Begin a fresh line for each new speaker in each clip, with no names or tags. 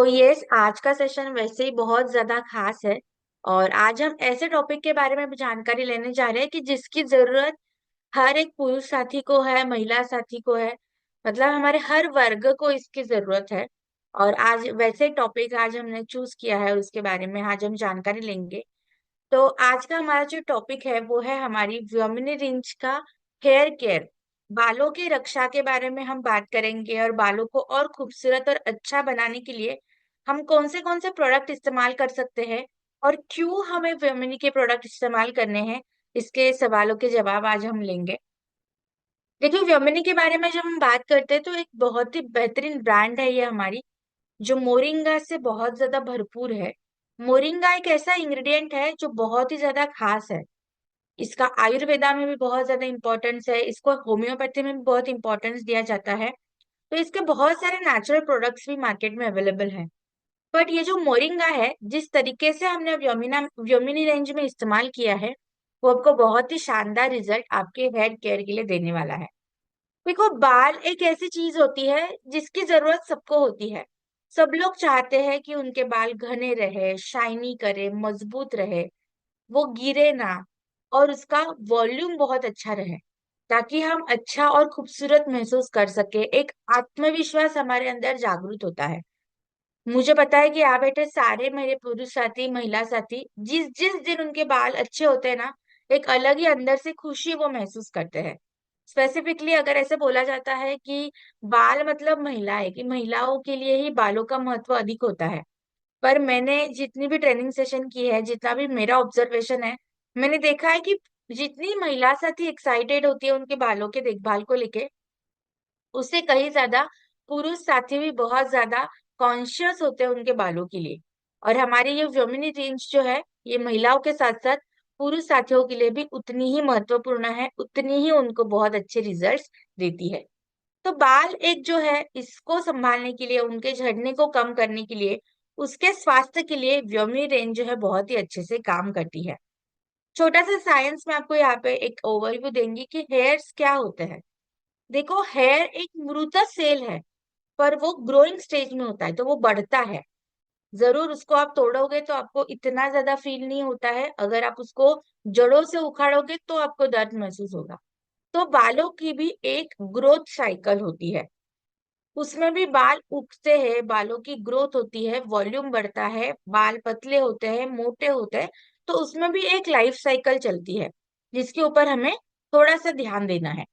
तो ये आज का सेशन वैसे ही बहुत ज्यादा खास है। और आज हम ऐसे टॉपिक के बारे में भी जानकारी लेने जा रहे हैं कि जिसकी जरूरत हर एक पुरुष साथी को है, महिला साथी को है। मतलब हमारे हर वर्ग को इसकी जरूरत है। और आज वैसे टॉपिक आज हमने चूज किया है, उसके बारे में आज हम जानकारी लेंगे। तो आज का हमारा जो टॉपिक है वो है हमारी व्योमिनी रेंज का हेयर केयर। बालों की रक्षा के बारे में हम बात करेंगे और बालों को और खूबसूरत और अच्छा बनाने के लिए हम कौन से प्रोडक्ट इस्तेमाल कर सकते हैं और क्यों हमें व्योमिनी के प्रोडक्ट इस्तेमाल करने हैं। इसके सवालों के जवाब आज हम लेंगे। देखिए, व्योमिनी के बारे में जब हम बात करते हैं तो एक बहुत ही बेहतरीन ब्रांड है ये हमारी, जो मोरिंगा से बहुत ज्यादा भरपूर है। मोरिंगा एक ऐसा इंग्रेडिएंट है जो बहुत ही ज्यादा खास है। इसका आयुर्वेदा में भी बहुत ज्यादा इंपॉर्टेंस है, इसको होम्योपैथी में भी बहुत इंपॉर्टेंस दिया जाता है। तो इसके बहुत सारे नेचुरल प्रोडक्ट्स भी मार्केट में अवेलेबल हैं। बट ये जो मोरिंगा है, जिस तरीके से हमने व्योमिनी रेंज में इस्तेमाल किया है, वो आपको बहुत ही शानदार रिजल्ट आपके हेयर केयर के लिए देने वाला है। देखो, बाल एक ऐसी चीज होती है जिसकी जरूरत सबको होती है। सब लोग चाहते हैं कि उनके बाल घने रहे, शाइनी करे, मजबूत रहे, वो गिरे ना, और उसका वॉल्यूम बहुत अच्छा रहे, ताकि हम अच्छा और खूबसूरत महसूस कर सके। एक आत्मविश्वास हमारे अंदर जागृत होता है। मुझे पता है कि यहाँ बैठे सारे मेरे पुरुष साथी, महिला साथी, जिस जिस दिन उनके बाल अच्छे होते हैं ना, एक अलग ही अंदर से खुशी वो महसूस करते हैं। स्पेसिफिकली अगर ऐसे बोला जाता है कि बाल मतलब महिला है, कि महिलाओं के लिए ही बालों का महत्व अधिक होता है। पर मैंने जितनी भी ट्रेनिंग सेशन की है, जितना भी मेरा ऑब्जर्वेशन है, मैंने देखा है कि जितनी महिला साथी एक्साइटेड होती है उनके बालों के देखभाल को लेके, उससे कहीं ज्यादा पुरुष साथी भी बहुत ज्यादा कॉन्शियस होते हैं उनके बालों के लिए। और हमारी ये व्योमिनी रेंज जो है, ये महिलाओं के साथ साथ पुरुष साथियों के लिए भी उतनी ही महत्वपूर्ण है, उतनी ही उनको बहुत अच्छे रिजल्ट्स देती है। तो बाल एक जो है, इसको संभालने के लिए, उनके झड़ने को कम करने के लिए, उसके स्वास्थ्य के लिए व्योमिनी रेंज जो है बहुत ही अच्छे से काम करती है। छोटा सा साइंस में आपको यहाँ पे एक ओवरव्यू देंगी कि हेयर्स क्या होते हैं। देखो, हेयर एक मृत सेल है, पर वो ग्रोइंग स्टेज में होता है, तो वो बढ़ता है। जरूर उसको आप तोड़ोगे तो आपको इतना ज्यादा फील नहीं होता है, अगर आप उसको जड़ों से उखाड़ोगे तो आपको दर्द महसूस होगा। तो बालों की भी एक ग्रोथ साइकिल होती है, उसमें भी बाल उगते हैं, बालों की ग्रोथ होती है, वॉल्यूम बढ़ता है, बाल पतले होते हैं, मोटे होते हैं। तो उसमें भी एक लाइफ साइकिल चलती है, जिसके ऊपर हमें थोड़ा सा ध्यान देना है।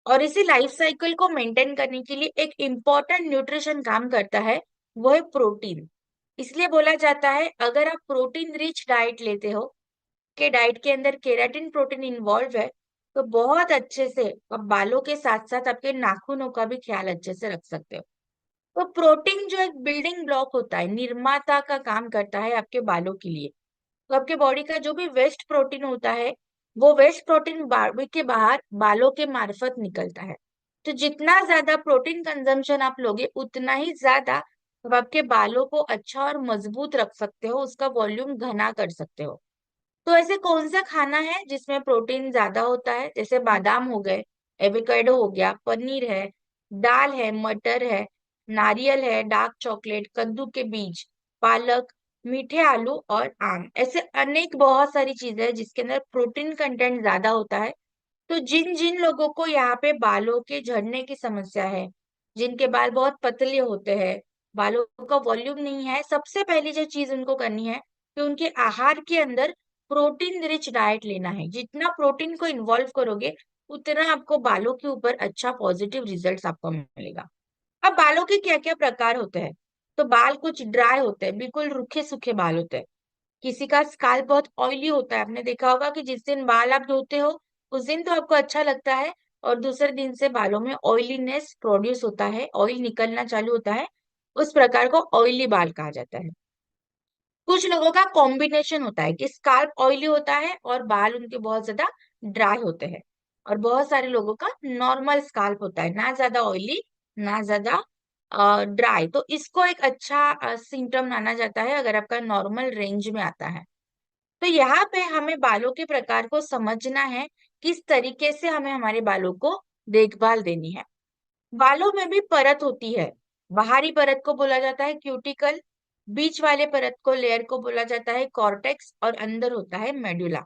और इसी लाइफ साइकिल को मेंटेन करने के लिए एक इम्पॉर्टेंट न्यूट्रिशन काम करता है, वो है प्रोटीन। इसलिए बोला जाता है, अगर आप प्रोटीन रिच डाइट लेते हो, के डाइट के अंदर केराटिन प्रोटीन इन्वॉल्व है, तो बहुत अच्छे से आप बालों के साथ साथ आपके नाखूनों का भी ख्याल अच्छे से रख सकते हो। तो प्रोटीन जो एक बिल्डिंग ब्लॉक होता है, निर्माता का काम करता है आपके बालों के लिए। तो आपके बॉडी का जो भी वेस्ट प्रोटीन होता है, वो वेस्ट प्रोटीन बॉडी के बाहर बालों के मार्फत निकलता है। तो जितना ज्यादा प्रोटीन कंजम्पशन आप लोगे, उतना ही ज्यादा आप आपके बालों को अच्छा और मजबूत रख सकते हो, उसका वॉल्यूम घना कर सकते हो। तो ऐसे कौन सा खाना है जिसमें प्रोटीन ज्यादा होता है? जैसे बादाम हो गए, एवोकाडो हो गया, पनीर है, दाल है, मटर है, नारियल है, डार्क चॉकलेट, कद्दू के बीज, पालक, मीठे आलू और आम। ऐसे अनेक बहुत सारी चीजें हैं जिसके अंदर प्रोटीन कंटेंट ज्यादा होता है। तो जिन जिन लोगों को यहाँ पे बालों के झड़ने की समस्या है, जिनके बाल बहुत पतले होते हैं, बालों का वॉल्यूम नहीं है, सबसे पहली जो चीज उनको करनी है कि उनके आहार के अंदर प्रोटीन रिच डाइट लेना है। जितना प्रोटीन को इन्वॉल्व करोगे, उतना आपको बालों के ऊपर अच्छा पॉजिटिव रिजल्ट्स आपको मिलेगा। अब बालों के क्या क्या प्रकार होते हैं? तो बाल कुछ ड्राई होते हैं, बिल्कुल रूखे सूखे बाल होते हैं। किसी का स्काल्प बहुत ऑयली होता है, आपने देखा होगा कि जिस दिन बाल आप धोते हो, उस दिन तो आपको अच्छा लगता है, और दूसरे दिन से बालों में ऑयलीनेस प्रोड्यूस होता है, ऑयल निकलना चालू होता है। उस प्रकार को ऑयली बाल कहा जाता है। कुछ लोगों का कॉम्बिनेशन होता है कि स्काल्प ऑयली होता है और बाल उनके बहुत ज्यादा ड्राई होते हैं। और बहुत सारे लोगों का नॉर्मल स्काल्प होता है, ना ज्यादा ऑयली, ना ज्यादा ड्राई। तो इसको एक अच्छा सिम्टम माना जाता है अगर आपका नॉर्मल रेंज में आता है। तो यहाँ पे हमें बालों के प्रकार को समझना है, किस तरीके से हमें हमारे बालों को देखभाल देनी है। बालों में भी परत होती है। बाहरी परत को बोला जाता है क्यूटिकल, बीच वाले परत को लेयर को बोला जाता है कॉर्टेक्स, और अंदर होता है मेडुला।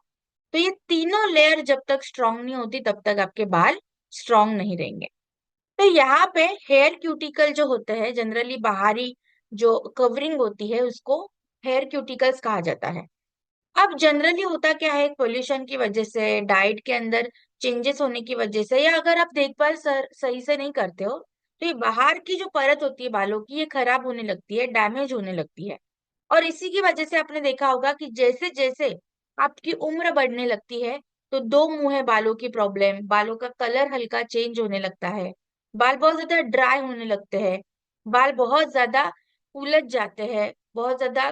तो ये तीनों लेयर जब तक स्ट्रांग नहीं होती तब तक आपके बाल स्ट्रांग नहीं रहेंगे। तो यहाँ पे हेयर क्यूटिकल जो होते हैं, जनरली बाहरी जो कवरिंग होती है उसको हेयर क्यूटिकल्स कहा जाता है। अब जनरली होता क्या है, पोल्यूशन की वजह से, डाइट के अंदर चेंजेस होने की वजह से, या अगर आप देखभाल सही से नहीं करते हो, तो ये बाहर की जो परत होती है बालों की, ये खराब होने लगती है, डैमेज होने लगती है। और इसी की वजह से आपने देखा होगा कि जैसे जैसे आपकी उम्र बढ़ने लगती है, तो दो मुंह है बालों की प्रॉब्लम, बालों का कलर हल्का चेंज होने लगता है, बाल बहुत ज्यादा ड्राई होने लगते हैं, बाल बहुत ज्यादा उलझ जाते हैं, बहुत ज्यादा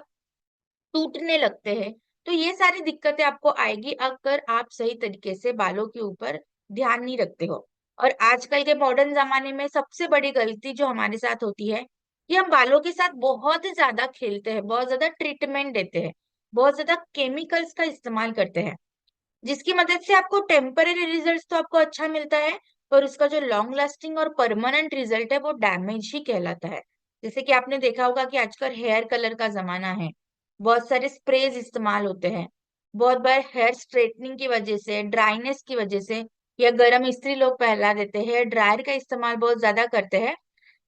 टूटने लगते हैं। तो ये सारी दिक्कतें आपको आएगी अगर आप सही तरीके से बालों के ऊपर ध्यान नहीं रखते हो। और आजकल के मॉडर्न जमाने में सबसे बड़ी गलती जो हमारे साथ होती है कि हम बालों के साथ बहुत ज्यादा खेलते हैं, बहुत ज्यादा ट्रीटमेंट देते हैं, बहुत ज्यादा केमिकल्स का इस्तेमाल करते हैं, जिसकी मदद से आपको टेम्पररी रिजल्ट तो आपको अच्छा मिलता है, पर उसका जो लॉन्ग लास्टिंग और परमानेंट रिजल्ट है वो डैमेज ही कहलाता है। जैसे कि आपने देखा होगा कि आजकल हेयर कलर का जमाना है, बहुत सारे स्प्रेज इस्तेमाल होते हैं, बहुत बार हेयर स्ट्रेटनिंग की वजह से, ड्राइनेस की वजह से, या गर्म इस्त्री लोग पहला देते हैं, हेयर ड्रायर का इस्तेमाल बहुत ज्यादा करते हैं।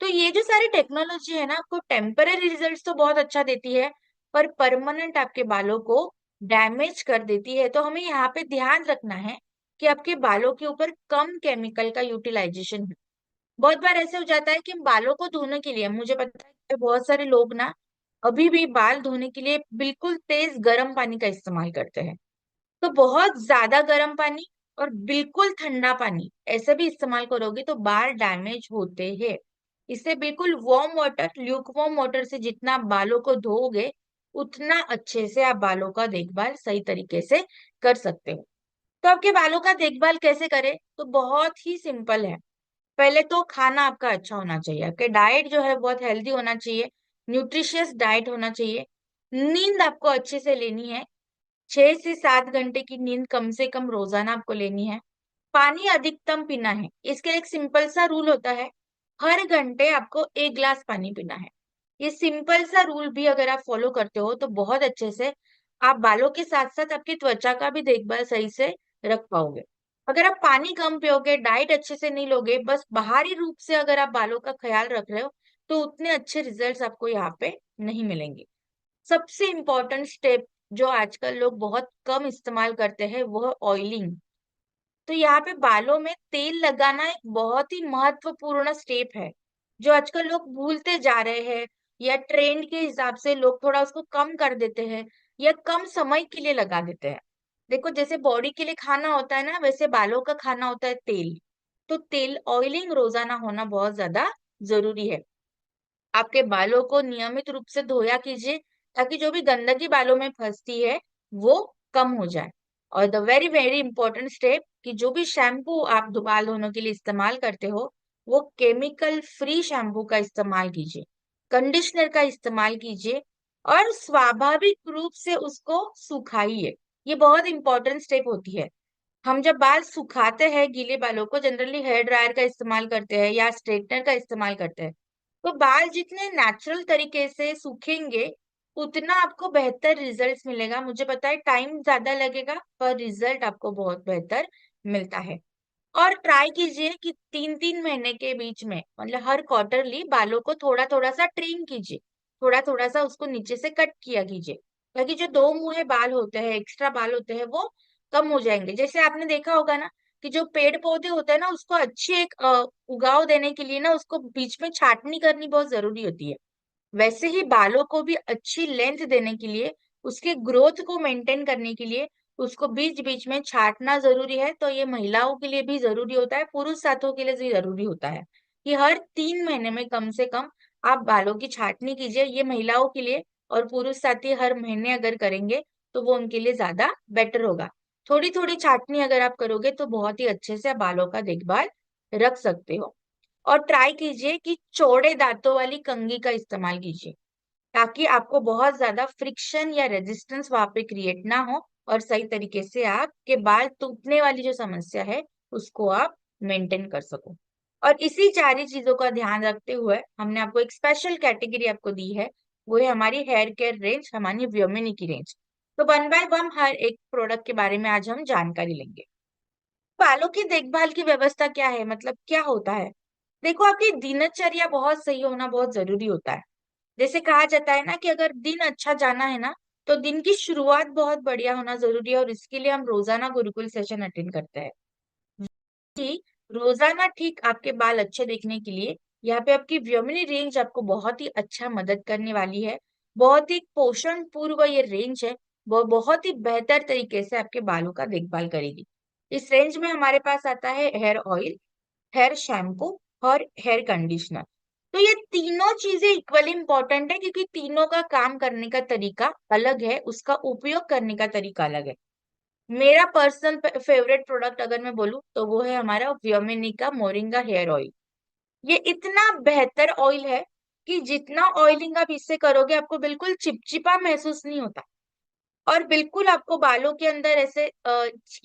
तो ये जो सारी टेक्नोलॉजी है ना, आपको टेम्पररी रिजल्ट्स तो बहुत अच्छा देती है, पर परमानेंट आपके बालों को डैमेज कर देती है। तो हमें यहाँ पे ध्यान रखना है कि आपके बालों के ऊपर कम केमिकल का यूटिलाइजेशन हो। बहुत बार ऐसे हो जाता है कि हम बालों को धोने के लिए, मुझे पता है कि बहुत सारे लोग ना अभी भी बाल धोने के लिए बिल्कुल तेज गर्म पानी का इस्तेमाल करते हैं। तो बहुत ज्यादा गर्म पानी और बिल्कुल ठंडा पानी ऐसे भी इस्तेमाल करोगे तो बाल डैमेज होते हैं। इससे बिल्कुल warm water, Luke warm water से जितना बालों को धोओगे, उतना अच्छे से आप बालों का देखभाल सही तरीके से कर सकते हो। तो आपके बालों का देखभाल कैसे करें, तो बहुत ही सिंपल है। पहले तो खाना आपका अच्छा होना चाहिए, आपके डाइट जो है बहुत हेल्दी होना चाहिए, न्यूट्रिशियस डाइट होना चाहिए। नींद आपको अच्छे से लेनी है, 6 से 7 घंटे की नींद कम से कम रोजाना आपको लेनी है। पानी अधिकतम पीना है, इसके एक सिंपल सा रूल होता है, हर घंटे आपको 1 गिलास पानी पीना है। ये सिंपल सा रूल भी अगर आप फॉलो करते हो तो बहुत अच्छे से आप बालों के साथ साथ आपकी त्वचा का भी देखभाल सही से रख पाओगे। अगर आप पानी कम पियोगे, डाइट अच्छे से नहीं लोगे, बस बाहरी रूप से अगर आप बालों का ख्याल रख रहे हो, तो उतने अच्छे रिजल्ट्स आपको यहाँ पे नहीं मिलेंगे। सबसे इम्पोर्टेंट स्टेप जो आजकल लोग बहुत कम इस्तेमाल करते हैं वो है ऑयलिंग। तो यहाँ पे बालों में तेल लगाना एक बहुत ही महत्वपूर्ण स्टेप है, जो आजकल लोग भूलते जा रहे हैं, या ट्रेंड के हिसाब से लोग थोड़ा उसको कम कर देते हैं, या कम समय के लिए लगा देते हैं। देखो, जैसे बॉडी के लिए खाना होता है ना, वैसे बालों का खाना होता है तेल। तो तेल ऑयलिंग रोजाना होना बहुत ज्यादा जरूरी है। आपके बालों को नियमित रूप से धोया कीजिए, ताकि जो भी गंदगी बालों में फंसती है वो कम हो जाए। और the very very important step कि जो भी शैम्पू आप बाल धोने के लिए इस्तेमाल करते हो, वो केमिकल फ्री शैम्पू का इस्तेमाल कीजिए, कंडीशनर का इस्तेमाल कीजिए, और स्वाभाविक रूप से उसको सुखाइए। ये बहुत इंपॉर्टेंट स्टेप होती है। हम जब बाल सुखाते हैं, गीले बालों को जनरली हेयर ड्रायर का इस्तेमाल करते हैं या स्ट्रेटनर का इस्तेमाल करते हैं, तो बाल जितने नेचुरल तरीके से सूखेंगे, उतना आपको बेहतर रिजल्ट्स मिलेगा। मुझे पता है टाइम ज्यादा लगेगा, पर रिजल्ट आपको बहुत बेहतर मिलता है। और ट्राई कीजिए कि 3-3 महीने के बीच में, मतलब हर क्वार्टरली, बालों को थोड़ा थोड़ा सा ट्रिम कीजिए, थोड़ा थोड़ा सा उसको नीचे से कट किया कीजिए, ताकि जो दो मुंहे बाल होते हैं, एक्स्ट्रा बाल होते हैं, वो कम हो जाएंगे। जैसे आपने देखा होगा ना कि जो पेड़ पौधे होते हैं ना, उसको अच्छी एक उगाव देने के लिए ना उसको बीच में छाटनी करनी बहुत जरूरी होती है। वैसे ही बालों को भी अच्छी लेंथ देने के लिए, उसके ग्रोथ को मेंटेन करने के लिए, उसको बीच बीच में छाटना जरूरी है। तो ये महिलाओं के लिए भी जरूरी होता है, पुरुष साथों के लिए भी जरूरी होता है कि हर 3 महीने में कम से कम आप बालों की छाटनी कीजिए। ये महिलाओं के लिए, और पुरुष साथी हर महीने अगर करेंगे तो वो उनके लिए ज्यादा बेटर होगा। थोड़ी थोड़ी छाटनी अगर आप करोगे तो बहुत ही अच्छे से आप बालों का देखभाल रख सकते हो। और ट्राई कीजिए कि चौड़े दांतों वाली कंघी का इस्तेमाल कीजिए, ताकि आपको बहुत ज्यादा फ्रिक्शन या रेजिस्टेंस वहां पे क्रिएट ना हो, और सही तरीके से आपके बाल टूटने वाली जो समस्या है उसको आप मेंटेन कर सको। और इसी सारी चीजों का ध्यान रखते हुए हमने आपको एक स्पेशल कैटेगरी आपको दी है, वो है हमारी हेयर केयर रेंज, हमारी व्योमिनी की रेंज। तो वन बाय वन हर एक प्रोडक्ट के बारे में आज हम जानकारी लेंगे। बालों की देखभाल की व्यवस्था क्या है, मतलब क्या होता है? देखो, आपकी दिनचर्या बहुत सही होना बहुत जरूरी होता है। जैसे कहा जाता है ना कि अगर दिन अच्छा जाना है ना, तो दिन की शुरुआत बहुत बढ़िया होना जरूरी है, और इसके लिए हम रोजाना गुरुकुल सेशन अटेंड करते हैं कि रोजाना ठीक आपके बाल अच्छे दिखने के लिए यहाँ पे आपकी व्योमिनी रेंज आपको बहुत ही अच्छा मदद करने वाली है। बहुत ही पोषण पूर्व ये रेंज है, वो बहुत ही बेहतर तरीके से आपके बालों का देखभाल करेगी। इस रेंज में हमारे पास आता है हेयर ऑयल, हेयर शैम्पू और हेयर कंडीशनर। तो ये तीनों चीजें इक्वली इंपॉर्टेंट है, क्योंकि तीनों का काम करने का तरीका अलग है, उसका उपयोग करने का तरीका अलग है। मेरा पर्सनल फेवरेट प्रोडक्ट अगर मैं बोलूं तो वो है हमारा व्योमिनी का मोरिंगा हेयर ऑयल। ये इतना बेहतर ऑयल है कि जितना ऑयलिंग आप इससे करोगे आपको बिल्कुल चिपचिपा महसूस नहीं होता, और बिल्कुल आपको बालों के अंदर ऐसे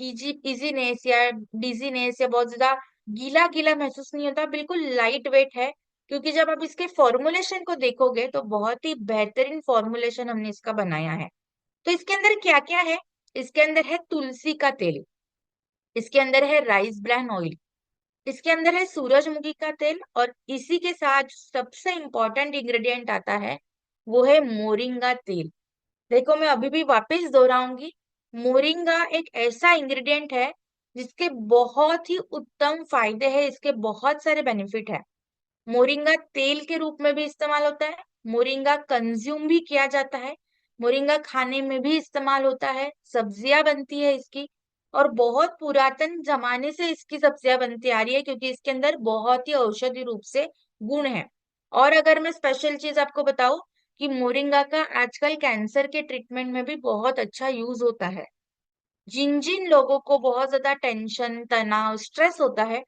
इजीनेस या डिजीनेस या बहुत ज्यादा गीला गीला महसूस नहीं होता, बिल्कुल लाइट वेट है। क्योंकि जब आप इसके फॉर्मुलेशन को देखोगे तो बहुत ही बेहतरीन फॉर्मुलेशन हमने इसका बनाया है। तो इसके अंदर क्या क्या है? इसके अंदर है तुलसी का तेल, इसके अंदर है राइस ब्रान ऑयल, इसके अंदर है सूरजमुखी का तेल, और इसी के साथ सबसे इंपॉर्टेंट इंग्रेडिएंट आता है, वो है मोरिंगा तेल। देखो, मैं अभी भी वापस दोहराऊंगी, मोरिंगा एक ऐसा इंग्रेडिएंट है जिसके बहुत ही उत्तम फायदे हैं, इसके बहुत सारे बेनिफिट है। मोरिंगा तेल के रूप में भी इस्तेमाल होता है, मोरिंगा कंज्यूम भी किया जाता है, मोरिंगा खाने में भी इस्तेमाल होता है, सब्जियां बनती है इसकी, और बहुत पुरातन जमाने से इसकी सब्जियां बनती आ रही है, क्योंकि इसके अंदर बहुत ही औषधि रूप से गुण है। और अगर मैं स्पेशल चीज आपको बताऊं कि मोरिंगा का आजकल कैंसर के ट्रीटमेंट में भी बहुत अच्छा यूज होता है। जिन जिन लोगों को बहुत ज्यादा टेंशन, तनाव, स्ट्रेस होता है,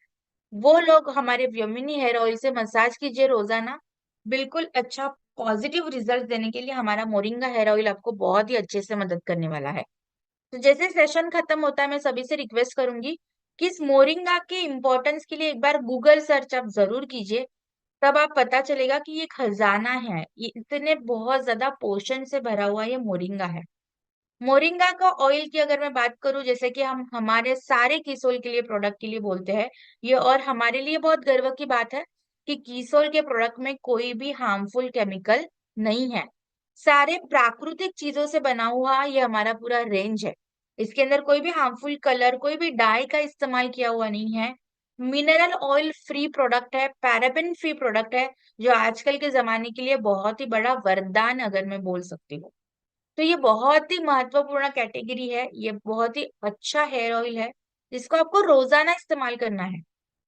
वो लोग हमारे व्योमिनी हेयर ऑयल से मसाज कीजिए रोजाना। बिल्कुल अच्छा पॉजिटिव रिजल्ट देने के लिए हमारा मोरिंगा हेयर ऑयल आपको बहुत ही अच्छे से मदद करने वाला है। तो जैसे सेशन खत्म होता है, मैं सभी से रिक्वेस्ट करूंगी कि इस मोरिंगा के इम्पोर्टेंस के लिए एक बार गूगल सर्च आप जरूर कीजिए। तब आप पता चलेगा कि ये खजाना है, ये इतने बहुत ज्यादा पोषण से भरा हुआ ये मोरिंगा है। मोरिंगा का ऑयल की अगर मैं बात करूं, जैसे कि हम हमारे सारे कीसोल के लिए प्रोडक्ट के लिए बोलते हैं ये, और हमारे लिए बहुत गर्व की बात है कि कीसोल के प्रोडक्ट में कोई भी हार्मफुल केमिकल नहीं है। सारे प्राकृतिक चीजों से बना हुआ ये हमारा पूरा रेंज है। इसके अंदर कोई भी हार्मफुल कलर, कोई भी डाई का इस्तेमाल किया हुआ नहीं है। मिनरल ऑयल फ्री प्रोडक्ट है, पैराबेन फ्री प्रोडक्ट है, जो आजकल के जमाने के लिए बहुत ही बड़ा वरदान अगर मैं बोल सकती हूँ। तो ये बहुत ही महत्वपूर्ण कैटेगरी है, ये बहुत ही अच्छा हेयर ऑयल है जिसको आपको रोजाना इस्तेमाल करना है।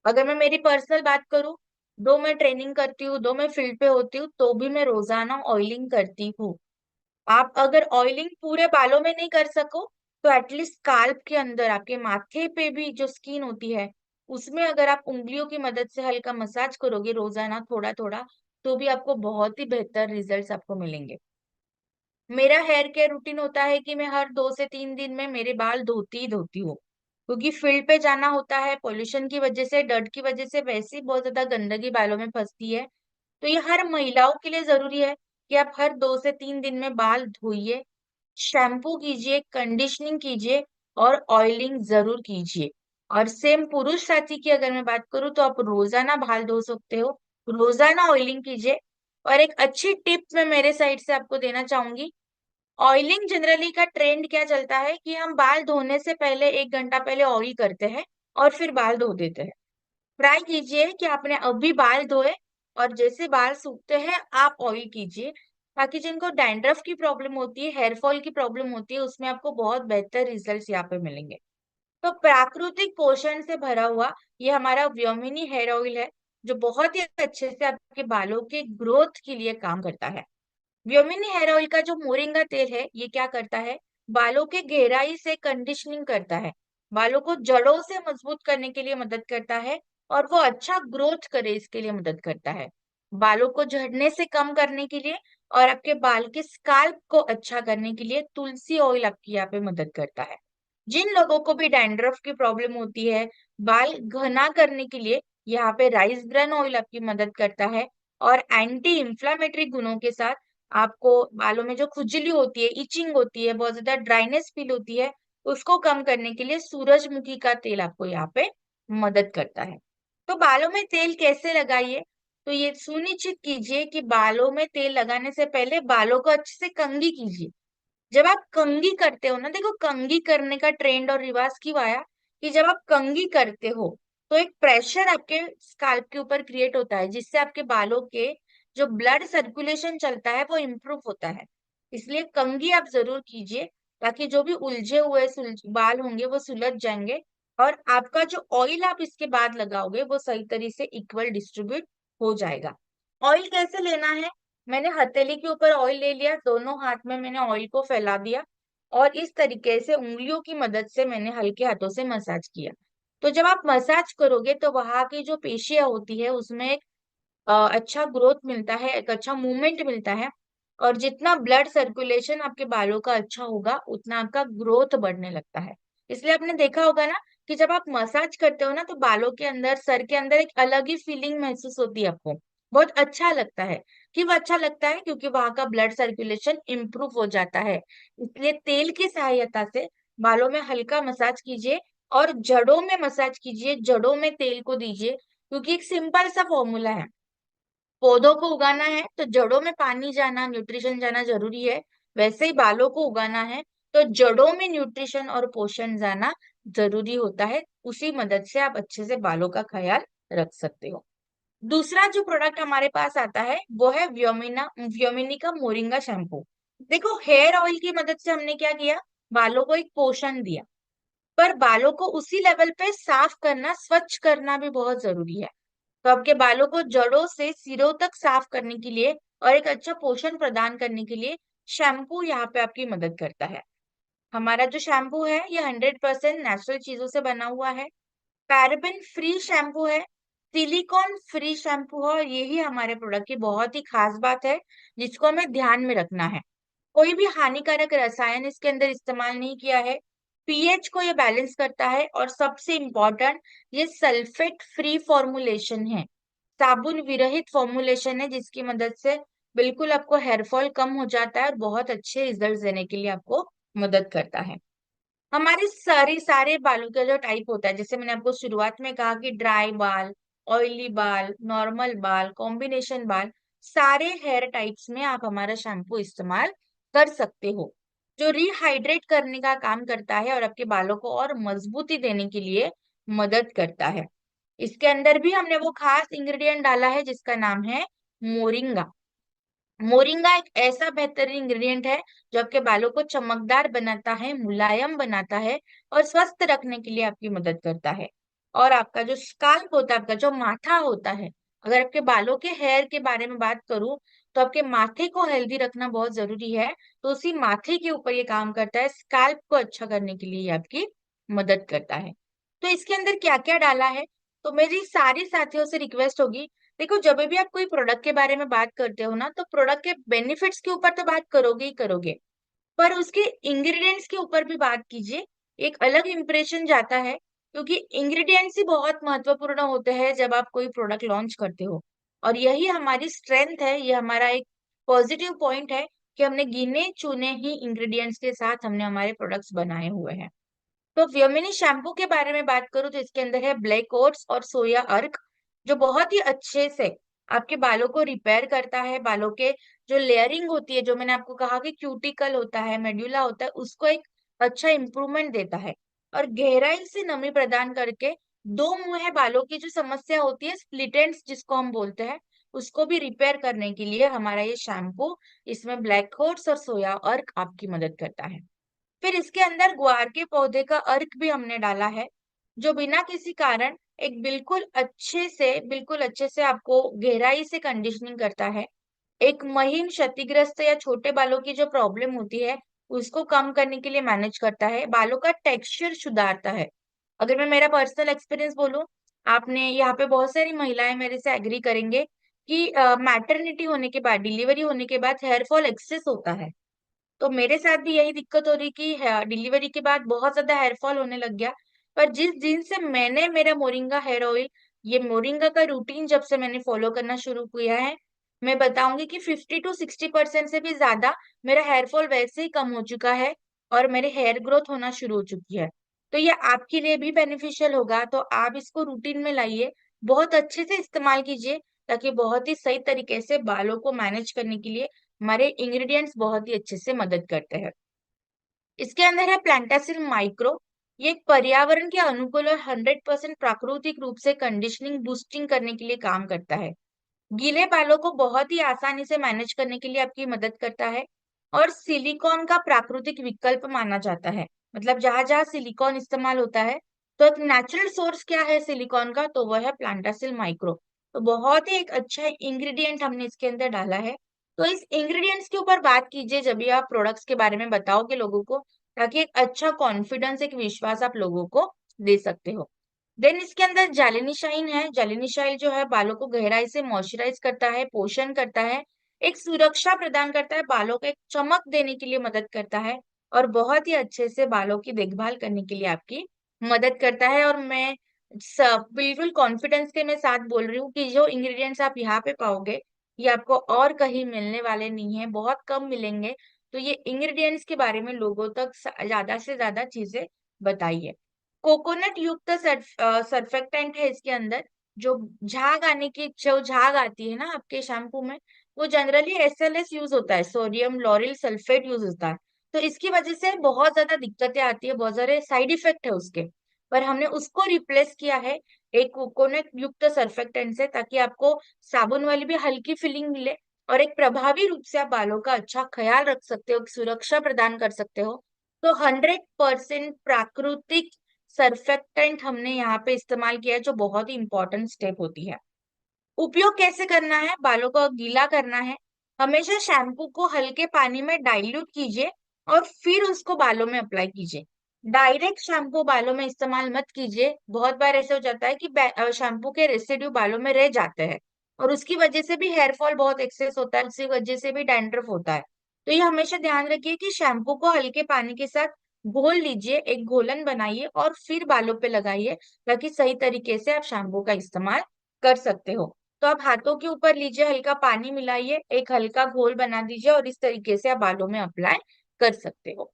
अगर मैं मेरी पर्सनल बात करूं, दो मैं ट्रेनिंग करती हूँ, दो मैं फील्ड पे होती हूँ, तो भी मैं रोजाना ऑयलिंग करती हूँ। आप अगर ऑयलिंग पूरे बालों में नहीं कर सको तो एटलीस्ट स्काल्प के अंदर आपके माथे पे भी जो स्किन होती है उसमें अगर आप उंगलियों की मदद से हल्का मसाज करोगे रोजाना थोड़ा थोड़ा, तो भी आपको बहुत ही बेहतर रिजल्ट्स आपको मिलेंगे। मेरा हेयर केयर रूटीन होता है कि मैं हर 2 से 3 दिन में मेरे बाल धोती ही धोती हूँ, क्योंकि फील्ड पे जाना होता है, पोल्यूशन की वजह से, डर्ट की वजह से वैसे ही बहुत ज्यादा गंदगी बालों में फंसती है। तो ये हर महिलाओं के लिए जरूरी है कि आप हर 2 से 3 दिन में बाल धोइए, शैम्पू कीजिए, कंडीशनिंग कीजिए, और ऑयलिंग जरूर कीजिए। और सेम पुरुष साथी की अगर मैं बात करूँ तो आप रोजाना बाल धो सकते हो, रोजाना ऑयलिंग कीजिए। और एक अच्छी टिप मैं मेरे साइड से आपको देना चाहूंगी। ऑयलिंग जनरली का ट्रेंड क्या चलता है कि हम बाल धोने से पहले 1 घंटा पहले ऑयल करते हैं और फिर बाल धो देते हैं। ट्राई कीजिए कि आपने अभी बाल धोए और जैसे बाल सूखते हैं आप ऑयल कीजिए, ताकि जिनको डैंड्रफ की प्रॉब्लम होती है, हेयर फॉल की प्रॉब्लम होती है, उसमें आपको बहुत बेहतर रिजल्ट्स यहाँ पे मिलेंगे। तो प्राकृतिक पोषण से भरा हुआ ये हमारा व्योमिनी हेयर ऑयल है, जो बहुत ही अच्छे से आपके बालों के ग्रोथ के लिए काम करता है। व्योमिनी हेयर ऑयल का जो मोरिंगा तेल है ये क्या करता है, बालों के गहराई से कंडीशनिंग करता है, बालों को जड़ों से मजबूत करने के लिए मदद करता है, और वो अच्छा ग्रोथ करे इसके लिए मदद करता है। बालों को झड़ने से कम करने के लिए और आपके बाल के स्काल्प को अच्छा करने के लिए तुलसी ऑयल आपकी यहाँ पे मदद करता है। जिन लोगों को भी डैंड्रफ की प्रॉब्लम होती है, बाल घना करने के लिए यहाँ पे राइस ब्रान ऑयल आपकी मदद करता है, और एंटी इंफ्लामेटरी गुणों के साथ आपको बालों में जो खुजली होती है, इचिंग होती है, बहुत ज्यादा ड्राइनेस फील होती है, उसको कम करने के लिए सूरजमुखी का तेल आपको यहाँ पे मदद करता है। तो बालों में तेल कैसे लगाइए? तो ये सुनिश्चित कीजिए कि बालों में तेल लगाने से पहले बालों को अच्छे से कंघी कीजिए। जब आप कंघी करते हो ना, देखो कंघी करने का ट्रेंड और रिवाज क्यों आया कि जब आप कंघी करते हो तो एक प्रेशर आपके स्काल्प के ऊपर क्रिएट होता है, जिससे आपके बालों के जो ब्लड सर्कुलेशन चलता है वो इम्प्रूव होता है। इसलिए कंघी आप जरूर कीजिए, ताकि जो भी उलझे हुए बाल होंगे वो सुलझ जाएंगे, और आपका जो ऑयल आप इसके बाद लगाओगे वो सही तरीके से इक्वल डिस्ट्रीब्यूट हो जाएगा। ऑयल कैसे लेना है? मैंने हथेली के ऊपर ऑयल ले लिया, दोनों हाथ में मैंने ऑयल को फैला दिया, और इस तरीके से उंगलियों की मदद से मैंने हल्के हाथों से मसाज किया। तो जब आप मसाज करोगे तो वहां की जो पेशियां होती है उसमें एक अच्छा ग्रोथ मिलता है, एक अच्छा मूवमेंट मिलता है, और जितना ब्लड सर्कुलेशन आपके बालों का अच्छा होगा उतना आपका ग्रोथ बढ़ने लगता है। इसलिए आपने देखा होगा ना कि जब आप मसाज करते हो ना तो बालों के अंदर, सर के अंदर एक अलग ही फीलिंग महसूस होती है आपको, बहुत अच्छा लगता है। क्यों अच्छा लगता है? क्योंकि वहां का ब्लड सर्कुलेशन इंप्रूव हो जाता है। इसलिए तेल की सहायता से बालों में हल्का मसाज कीजिए, और जड़ों में मसाज कीजिए, जड़ों में तेल को दीजिए, क्योंकि एक सिंपल सा फॉर्मूला है। पौधों को उगाना है तो जड़ों में पानी जाना, न्यूट्रिशन जाना जरूरी है। वैसे ही बालों को उगाना है तो जड़ों में न्यूट्रिशन और पोषण जाना जरूरी होता है। उसी मदद से आप अच्छे से बालों का ख्याल रख सकते हो। दूसरा जो प्रोडक्ट हमारे पास आता है वो है व्योमिनी का मोरिंगा शैम्पू। देखो, हेयर ऑयल की मदद से हमने क्या किया, बालों को एक पोषण दिया, पर बालों को उसी लेवल पे साफ करना, स्वच्छ करना भी बहुत जरूरी है। तो आपके बालों को जड़ों से सिरों तक साफ करने के लिए और एक अच्छा पोषण प्रदान करने के लिए शैम्पू यहाँ पे आपकी मदद करता है। हमारा जो शैम्पू है ये 100% नेचुरल चीजों से बना हुआ है, पैराबेन फ्री शैम्पू है, सिलिकॉन फ्री शैम्पू है, और यही हमारे प्रोडक्ट की बहुत ही खास बात है जिसको हमें ध्यान में रखना है। कोई भी हानिकारक रसायन इसके अंदर इस्तेमाल नहीं किया है, पीएच को ये बैलेंस करता है, और सबसे इम्पोर्टेंट, ये सल्फेट फ्री फॉर्मुलेशन है, साबुन विरहित फॉर्मुलेशन है, जिसकी मदद से बिल्कुल आपको हेयरफॉल कम हो जाता है और बहुत अच्छे रिजल्ट देने के लिए आपको मदद करता है। हमारे सारे सारे बालों का जो टाइप होता है, जैसे मैंने आपको शुरुआत में कहा कि ड्राई बाल, ऑयली बाल, नॉर्मल बाल, कॉम्बिनेशन बाल, सारे हेयर टाइप्स में आप हमारा शैम्पू इस्तेमाल कर सकते हो, जो रिहाइड्रेट करने का काम करता है और आपके बालों को और मजबूती देने के लिए मदद करता है। इसके अंदर भी हमने वो खास इंग्रेडिएंट डाला है जिसका नाम है मोरिंगा। मोरिंगा एक ऐसा बेहतरीन इंग्रेडिएंट है जो आपके बालों को चमकदार बनाता है, मुलायम बनाता है, और स्वस्थ रखने के लिए आपकी मदद करता है। और आपका जो स्काल्प होता है, आपका जो माथा होता है, अगर आपके बालों के हेयर के बारे में बात करूं तो आपके माथे को हेल्दी रखना बहुत जरूरी है। तो उसी माथे के ऊपर ये काम करता है, स्काल्प को अच्छा करने के लिए ये आपकी मदद करता है। तो इसके अंदर क्या क्या डाला है? तो मेरी सारी साथियों से रिक्वेस्ट होगी, देखो जब भी आप कोई प्रोडक्ट के बारे में बात करते हो ना तो प्रोडक्ट के बेनिफिट्स के ऊपर तो बात करोगे ही करोगे, पर उसके इंग्रेडिएंट्स के ऊपर भी बात कीजिए। एक अलग इंप्रेशन जाता है, क्योंकि इंग्रेडिएंट्स ही बहुत महत्वपूर्ण होते हैं जब आप कोई प्रोडक्ट लॉन्च करते हो। और यही हमारी स्ट्रेंथ है, ये हमारा एक पॉजिटिव पॉइंट है कि हमने गिने चुने ही इंग्रेडिएंट्स के साथ हमने हमारे प्रोडक्ट्स बनाए हुए हैं। तो व्योमिनी शैम्पू के बारे में बात करूं तो इसके अंदर है ब्लैक ओट्स और सोया अर्क, जो बहुत ही अच्छे से आपके बालों को रिपेयर करता है। बालों के जो लेयरिंग होती है, जो मैंने आपको कहा कि क्यूटिकल होता है, मेड्यूला होता है, उसको एक अच्छा इंप्रूवमेंट देता है, और गहराई से नमी प्रदान करके दो मुंह बालों की जो समस्या होती है, स्प्लिट एंड्स जिसको हम बोलते हैं, उसको भी रिपेयर करने के लिए हमारा ये शैम्पू, इसमें ब्लैक ओट्स और सोया अर्क आपकी मदद करता है। फिर इसके अंदर ग्वार के पौधे का अर्क भी हमने डाला है, जो बिना किसी कारण एक बिल्कुल अच्छे से आपको गहराई से कंडीशनिंग करता है। एक महीन क्षतिग्रस्त या छोटे बालों की जो प्रॉब्लम होती है उसको कम करने के लिए मैनेज करता है, बालों का टेक्सचर सुधारता है। अगर मैं मेरा पर्सनल एक्सपीरियंस बोलूं, आपने यहाँ पे बहुत सारी महिलाएं मेरे से एग्री करेंगे कि मैटरनिटी होने के बाद, डिलीवरी होने के बाद हेयर फॉल एक्सेस होता है। तो मेरे साथ भी यही दिक्कत हो रही कि डिलीवरी के बाद बहुत ज्यादा हेयर फॉल होने लग गया। पर जिस दिन से मैंने मेरा मोरिंगा हेयर ऑयल, ये मोरिंगा का रूटीन जब से मैंने फॉलो करना शुरू किया है, मैं बताऊंगी कि 50 to 60% से भी ज्यादा मेरा हेयर फॉल वैसे ही कम हो चुका है और मेरे हेयर ग्रोथ होना शुरू हो चुकी है। तो ये आपके लिए भी बेनिफिशियल होगा, तो आप इसको रूटीन में लाइए, बहुत अच्छे से इस्तेमाल कीजिए, ताकि बहुत ही सही तरीके से बालों को मैनेज करने के लिए हमारे इंग्रेडिएंट्स बहुत ही अच्छे से मदद करते हैं। इसके अंदर है प्लांटासिल माइक्रो। ये एक पर्यावरण के अनुकूल और 100% प्राकृतिक रूप से कंडीशनिंग बूस्टिंग करने के लिए काम करता है। गीले बालों को बहुत ही आसानी से मैनेज करने के लिए आपकी मदद करता है और सिलिकॉन का प्राकृतिक विकल्प माना जाता है। मतलब जहां जहां सिलिकॉन इस्तेमाल होता है, तो एक नेचुरल सोर्स क्या है सिलिकॉन का, तो वह है प्लांटासिल माइक्रो। तो बहुत ही एक अच्छा इंग्रेडिएंट हमने इसके अंदर डाला है। तो इस इंग्रेडिएंट्स के ऊपर बात कीजिए जब भी आप प्रोडक्ट्स के बारे में बताओगे लोगों को, ताकि एक अच्छा कॉन्फिडेंस, एक विश्वास आप लोगों को दे सकते हो। देन इसके अंदर जालिनी शाइन है। जालिनी शाइन जो है बालों को गहराई से मॉइस्चराइज करता है, पोषण करता है, एक सुरक्षा प्रदान करता है, बालों को एक चमक देने के लिए मदद करता है और बहुत ही अच्छे से बालों की देखभाल करने के लिए आपकी मदद करता है। और मैं बिल्कुल कॉन्फिडेंस के मैं साथ बोल रही हूँ कि जो इंग्रेडिएंट्स आप यहाँ पे पाओगे, ये आपको और कहीं मिलने वाले नहीं है, बहुत कम मिलेंगे। तो ये इंग्रेडिएंट्स के बारे में लोगों तक ज्यादा से ज्यादा चीजें बताइए। कोकोनट युक्त सर्फेक्टेंट है इसके अंदर। जो झाग आने की, जो झाग आती है ना आपके शैम्पू में, वो जनरली एसएलएस यूज होता है, सोडियम लॉरिल सल्फेट यूज होता है। तो इसकी वजह से बहुत ज्यादा दिक्कतें आती है, बहुत सारे साइड इफेक्ट है उसके। पर हमने उसको रिप्लेस किया है एक कोकोनट युक्त सर्फेक्टेंट से, ताकि आपको साबुन वाली भी हल्की फीलिंग मिले और एक प्रभावी रूप से आप बालों का अच्छा ख्याल रख सकते हो, एक सुरक्षा प्रदान कर सकते हो। तो 100% प्राकृतिक सर्फेक्टेंट हमने यहाँ पे इस्तेमाल किया है, जो बहुत ही इंपॉर्टेंट स्टेप होती है। उपयोग कैसे करना है, बालों को गीला करना है, हमेशा शैम्पू को हल्के पानी में डाइल्यूट कीजिए और फिर उसको बालों में अप्लाई कीजिए। डायरेक्ट शैम्पू बालों में इस्तेमाल मत कीजिए। बहुत बार ऐसे हो जाता है कि शैम्पू के रेसिड्यू बालों में रह जाते हैं और उसकी वजह से भी हेयर फॉल बहुत एक्सेस होता है, उसकी वजह से भी डैंड्रफ होता है। तो ये हमेशा ध्यान रखिए कि शैम्पू को हल्के पानी के साथ घोल लीजिए, एक घोलन बनाइए और फिर बालों पे लगाइए, ताकि सही तरीके से आप शैम्पू का इस्तेमाल कर सकते हो। तो आप हाथों के ऊपर लीजिए, हल्का पानी मिलाइए, एक हल्का घोल बना दीजिए और इस तरीके से आप बालों में अप्लाई कर सकते हो।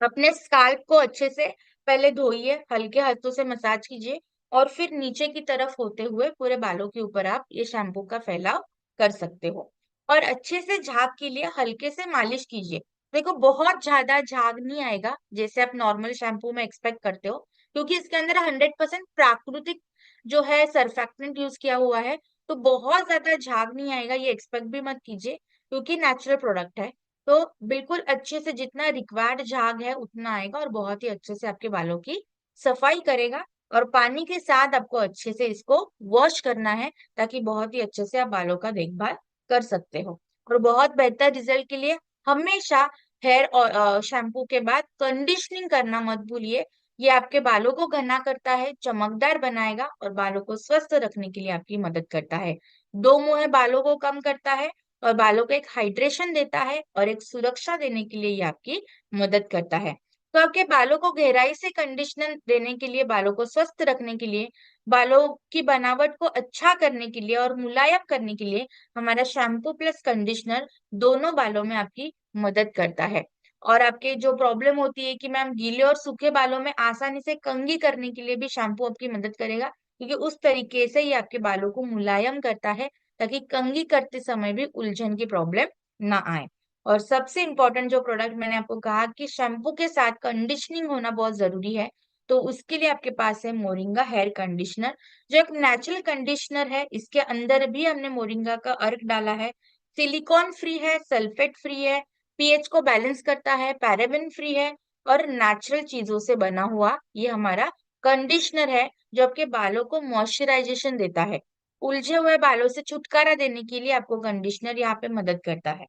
अपने स्काल्प को अच्छे से पहले धोइए, हल्के हाथों से मसाज कीजिए और फिर नीचे की तरफ होते हुए पूरे बालों के ऊपर आप ये शैम्पू का फैलाव कर सकते हो। और अच्छे से झाग के लिए हल्के से मालिश कीजिए। देखो बहुत ज्यादा झाग नहीं आएगा जैसे आप नॉर्मल शैम्पू में एक्सपेक्ट करते हो, क्योंकि इसके अंदर 100% प्राकृतिक जो है सर्फेक्टेंट यूज किया हुआ है। तो बहुत ज्यादा झाग नहीं आएगा, ये एक्सपेक्ट भी मत कीजिए, क्योंकि नेचुरल प्रोडक्ट है। तो बिल्कुल अच्छे से जितना रिक्वायर्ड झाग है उतना आएगा और बहुत ही अच्छे से आपके बालों की सफाई करेगा। और पानी के साथ आपको अच्छे से इसको वॉश करना है, ताकि बहुत ही अच्छे से आप बालों का देखभाल कर सकते हो। और बहुत बेहतर रिजल्ट के लिए हमेशा हेयर और शैम्पू के बाद कंडीशनिंग करना मत भूलिए। ये आपके बालों को घना करता है, चमकदार बनाएगा और बालों को स्वस्थ रखने के लिए आपकी मदद करता है। दो मुंह बालों को कम करता है और बालों को एक हाइड्रेशन देता है और एक सुरक्षा देने के लिए ये आपकी मदद करता है। तो आपके बालों को गहराई से कंडीशनर देने के लिए, बालों को स्वस्थ रखने के लिए, बालों की बनावट को अच्छा करने के लिए और मुलायम करने के लिए हमारा शैम्पू प्लस कंडीशनर दोनों बालों में आपकी मदद करता है। और आपके जो प्रॉब्लम होती है कि मैम गीले और सूखे बालों में आसानी से कंघी करने के लिए भी शैम्पू आपकी मदद करेगा, क्योंकि उस तरीके से ही आपके बालों को मुलायम करता है, ताकि कंघी करते समय भी उलझन की प्रॉब्लम ना आए। और सबसे इम्पोर्टेंट जो प्रोडक्ट मैंने आपको कहा कि शैम्पू के साथ कंडीशनिंग होना बहुत जरूरी है, तो उसके लिए आपके पास है मोरिंगा हेयर कंडीशनर, जो एक नेचुरल कंडीशनर है। इसके अंदर भी हमने मोरिंगा का अर्क डाला है, सिलिकॉन फ्री है, सल्फेट फ्री है, पीएच को बैलेंस करता है, पैराबेन फ्री है और नेचुरल चीजों से बना हुआ ये हमारा कंडीशनर है, जो आपके बालों को मॉइस्चराइजेशन देता है। उलझे हुए बालों से छुटकारा देने के लिए आपको कंडीशनर यहाँ पे मदद करता है।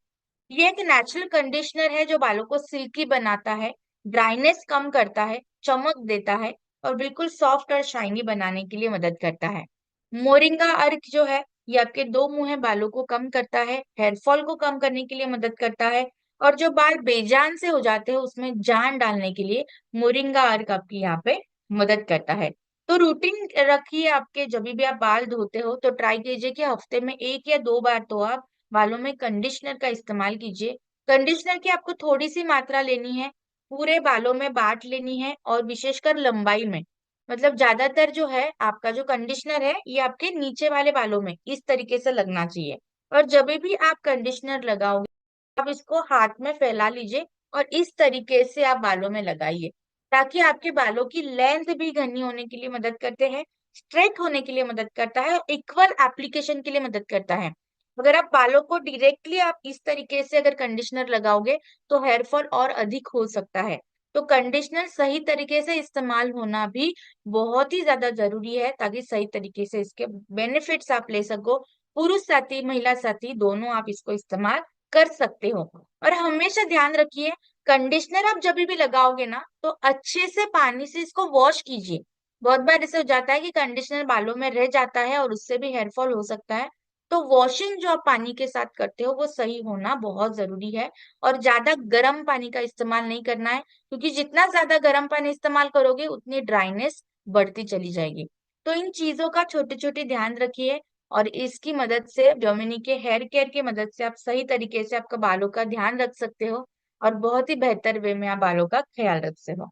ये एक नेचुरल कंडीशनर है जो बालों को सिल्की बनाता है, ड्राइनेस कम करता है, चमक देता है और बिल्कुल सॉफ्ट और शाइनी बनाने के लिए मदद करता है। मोरिंगा अर्क जो है, ये आपके दो मुंहे बालों को कम करता है, हेयर फॉल को कम करने के लिए मदद करता है और जो बाल बेजान से हो जाते हैं उसमें जान डालने के लिए मोरिंगा अर्क आपकी यहाँ पे मदद करता है। तो रूटीन रखिए, आपके जब भी आप बाल धोते हो तो ट्राई कीजिए कि हफ्ते में 1 या 2 बार तो आप बालों में कंडीशनर का इस्तेमाल कीजिए। कंडीशनर की आपको थोड़ी सी मात्रा लेनी है, पूरे बालों में बांट लेनी है और विशेषकर लंबाई में। मतलब ज्यादातर जो है आपका जो कंडीशनर है ये आपके नीचे वाले बालों में इस तरीके से लगना चाहिए। और जब भी आप कंडीशनर लगाओगे आप इसको हाथ में फैला लीजिए और इस तरीके से आप बालों में लगाइए, ताकि आपके बालों की लेंथ भी घनी होने के लिए मदद करते हैं, स्ट्रेट होने के लिए मदद करता है और इक्वल एप्लीकेशन के लिए मदद करता है। अगर आप बालों को डायरेक्टली आप इस तरीके से अगर कंडीशनर लगाओगे तो हेयर फॉल और अधिक हो सकता है। तो कंडीशनर सही तरीके से इस्तेमाल होना भी बहुत ही ज्यादा जरूरी है, ताकि सही तरीके से इसके बेनिफिट्स आप ले सको। पुरुष साथी महिला साथी दोनों आप इसको इस्तेमाल कर सकते हो। और हमेशा ध्यान रखिए, कंडीशनर आप जब भी लगाओगे ना तो अच्छे से पानी से इसको वॉश कीजिए। बहुत बार ऐसे हो जाता है कि कंडीशनर बालों में रह जाता है और उससे भी हेयर फॉल हो सकता है। तो वॉशिंग जो आप पानी के साथ करते हो वो सही होना बहुत जरूरी है। और ज्यादा गर्म पानी का इस्तेमाल नहीं करना है, क्योंकि जितना ज्यादा गर्म पानी इस्तेमाल करोगे उतनी ड्राइनेस बढ़ती चली जाएगी। तो इन चीजों का छोटे छोटे ध्यान रखिए और इसकी मदद से डोमिनी के हेयर केयर की मदद से आप सही तरीके से आपका बालों का ध्यान रख सकते हो और बहुत ही बेहतर वे में आप बालों का ख्याल रख सकते हो।